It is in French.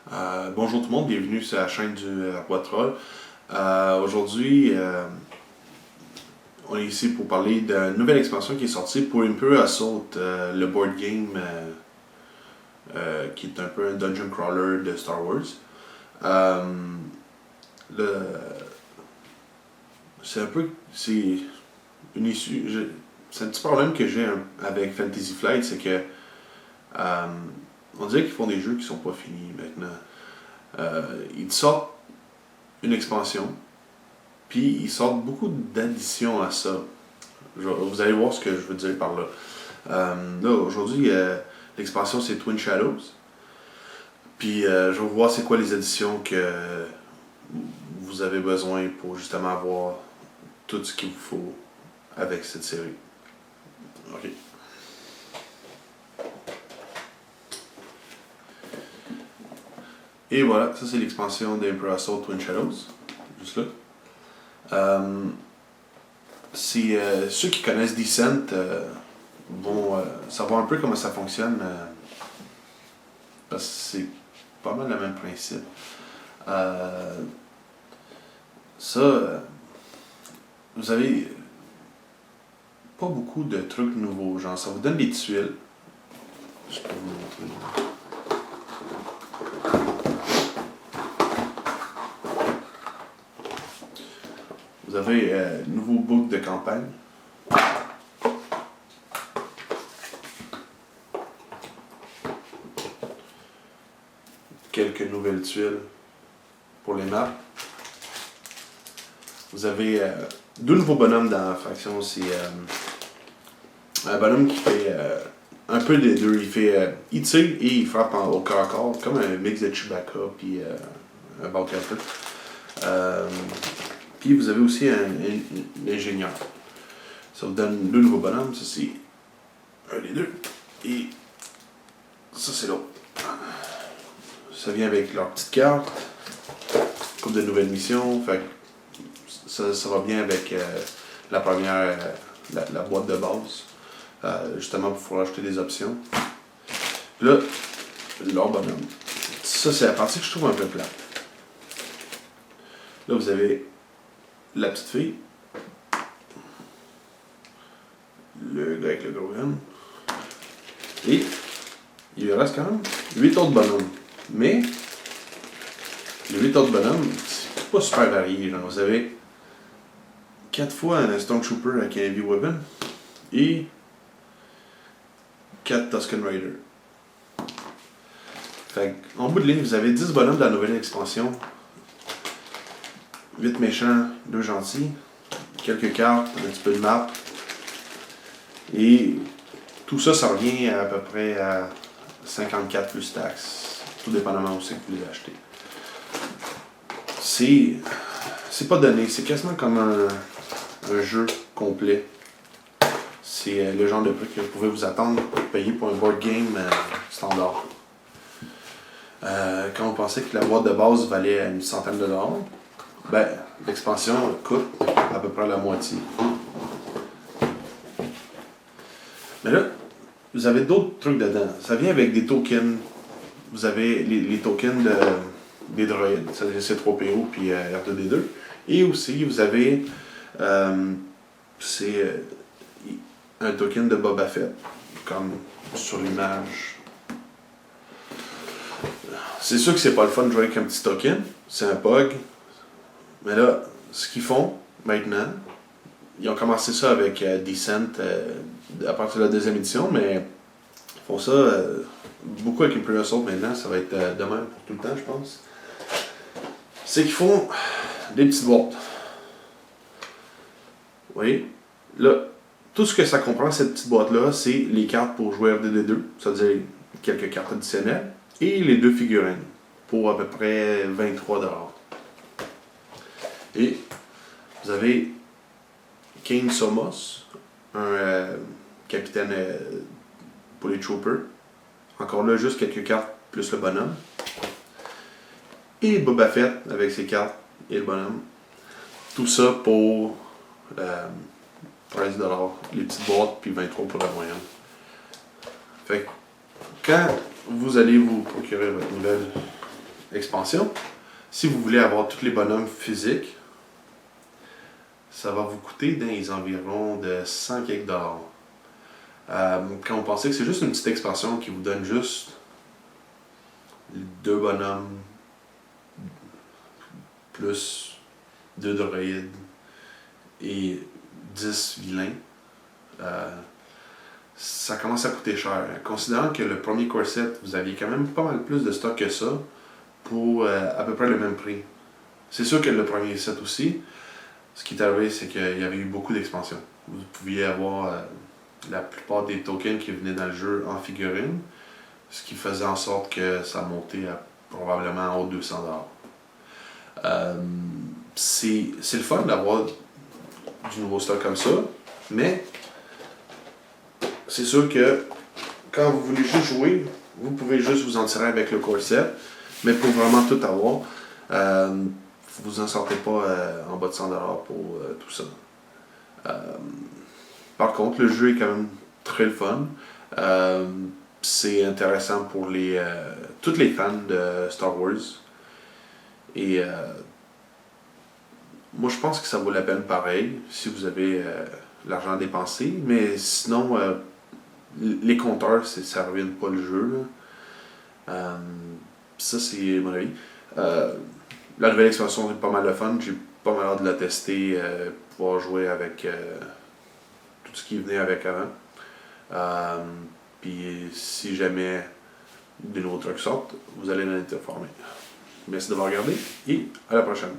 Bonjour tout le monde, bienvenue sur la chaîne du Roi Troll. Aujourd'hui, on est ici pour parler d'une nouvelle expansion qui est sortie pour Imperial Assault, le board game qui est un peu un dungeon crawler de Star Wars. C'est un peu. C'est une issue. C'est un petit problème que j'ai avec Fantasy Flight, c'est que on dirait qu'ils font des jeux qui sont pas finis maintenant. Ils sortent une expansion, puis ils sortent beaucoup d'additions à ça. Vous allez voir ce que je veux dire par là. Là, aujourd'hui, l'expansion c'est Twin Shadows. Puis je vais vous voir c'est quoi les additions que vous avez besoin pour justement avoir tout ce qu'il vous faut avec cette série. Ok. Et voilà, ça c'est l'expansion d'Emperor Assault Twin Shadows. Juste là. Ceux qui connaissent Descent vont savoir un peu comment ça fonctionne. Parce que c'est pas mal le même principe. Vous avez pas beaucoup de trucs nouveaux. Genre, ça vous donne des tuiles. Je peux vous montrer. Vous avez nouveau book de campagne. Quelques nouvelles tuiles pour les maps. Vous avez deux nouveaux bonhommes dans la faction. C'est un bonhomme qui fait un peu des deux. Il tire et il frappe au corps à corps, comme un mix de Chewbacca puis un Bowcaster. Puis vous avez aussi un ingénieur. Ça vous donne deux nouveaux bonhommes. Ça c'est un des deux. Et ça c'est l'autre. Ça vient avec leur petite carte. Couple de nouvelles missions. Fait que ça va bien avec la première, la boîte de base. Justement pour pouvoir ajouter des options. Puis là, leur bonhomme. Ça c'est la partie que je trouve un peu plate. Là vous avez la petite fille, le gars avec le gros gun, et il reste quand même 8 autres bonhommes. Mais les 8 autres bonhommes, c'est pas super varié. Genre, vous avez 4 fois un Stormtrooper avec un Heavy Weapon et 4 Tusken Raider. Fait en bout de ligne, vous avez 10 bonhommes de la nouvelle expansion. 8 méchants, 2 gentils, quelques cartes, un petit peu de map. Et tout ça, ça revient à peu près à 54 plus taxes, tout dépendamment où c'est que vous les achetez. C'est pas donné, c'est quasiment comme un jeu complet. C'est le genre de prix que vous pouvez vous attendre pour payer pour un board game standard. Quand vous pensez que la boîte de base valait une centaine de dollars, ben, l'expansion coûte à peu près la moitié. Mais là, vous avez d'autres trucs dedans. Ça vient avec des tokens. Vous avez les tokens des droïdes, c'est-à-dire C3PO puis R2D2. Et aussi, vous avez un token de Boba Fett, comme sur l'image. C'est sûr que c'est pas le fun de jouer avec un petit token. C'est un POG. Mais là, ce qu'ils font maintenant, ils ont commencé ça avec Descent à partir de la deuxième édition, mais ils font ça beaucoup avec Imperial Assault maintenant, ça va être de même pour tout le temps, je pense. C'est qu'ils font des petites boîtes. Vous voyez? Là, tout ce que ça comprend, cette petite boîte-là, c'est les cartes pour jouer RDD2, c'est-à-dire quelques cartes additionnelles, et les 2 figurines, pour à peu près 23$. Et vous avez Kane Somos, un capitaine pour les troopers. Encore là, juste quelques cartes plus le bonhomme. Et Boba Fett avec ses cartes et le bonhomme. Tout ça pour 13$, les petites boîtes, puis 23$ pour la moyenne. Fait que quand vous allez vous procurer votre nouvelle expansion. Si vous voulez avoir tous les bonhommes physiques, ça va vous coûter dans les environs de 100 quelques dollars. Quand vous pensez que c'est juste une petite expansion qui vous donne juste 2 bonhommes plus 2 droïdes et 10 vilains, ça commence à coûter cher. Considérant que le premier core set, vous aviez quand même pas mal plus de stock que ça pour à peu près le même prix. C'est sûr que le premier set aussi, ce qui est arrivé, c'est qu'il y avait eu beaucoup d'expansions. Vous pouviez avoir la plupart des tokens qui venaient dans le jeu en figurine, ce qui faisait en sorte que ça montait à probablement en haut de 200$. C'est le fun d'avoir du nouveau stock comme ça, mais c'est sûr que quand vous voulez juste jouer, vous pouvez juste vous en tirer avec le core set, mais pour vraiment tout avoir, vous en sortez pas en bas de 100$ pour tout ça. Par contre, le jeu est quand même très le fun. C'est intéressant pour tous les fans de Star Wars. Et moi, je pense que ça vaut la peine pareil, si vous avez l'argent à dépenser. Mais sinon, les compteurs, ça ne ruine pas le jeu. Ça, c'est mon avis. La nouvelle expansion est pas mal de fun. J'ai pas mal hâte de la tester, pouvoir jouer avec tout ce qui venait avec avant. Puis si jamais de nouveaux trucs sortent, vous allez en être informé. Merci d'avoir regardé et à la prochaine.